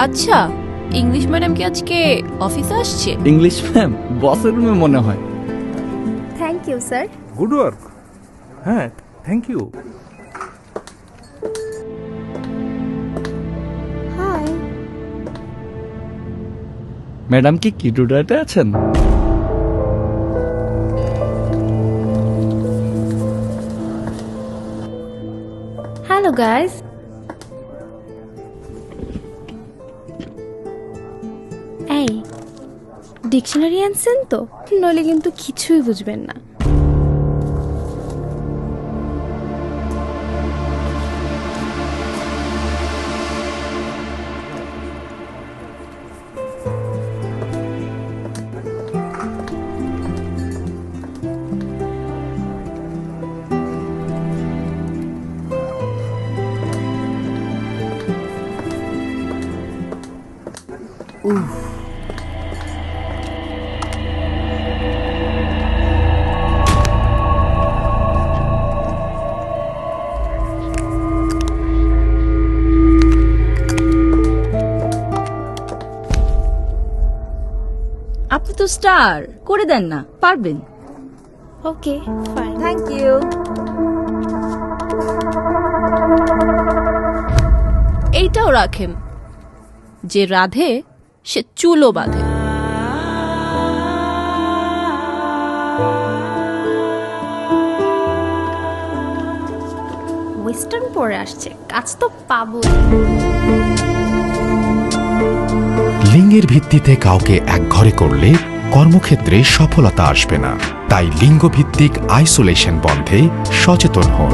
আচ্ছা, English madam কি আজকে অফিসে আসছে? ইংলিশ ম্যাম বসের রুমে মনে হয়। Thank you sir. Good work. হ্যাঁ, থ্যাংক ইউ। হাই। ম্যাডাম কি কিটো ডায়েটে আছেন? Hello guys. এই ডিকশনারি আনছেন তো? নইলে কিন্তু কিছুই বুঝবেন না। আপনি তো স্টার, করে দেন না, পারবেন। Okay fine. Thank you. এইটাও রাখেন, যে রাধে সে চুলও বাঁধে। ওয়েস্টার্ন পরে আসছে, কাজ তো পাবো। লিঙ্গের ভিত্তিতে কাউকে একঘরে করলে কর্মক্ষেত্রে সফলতা আসবে না। তাই লিঙ্গভিত্তিক আইসোলেশন বন্ধে সচেতন হন।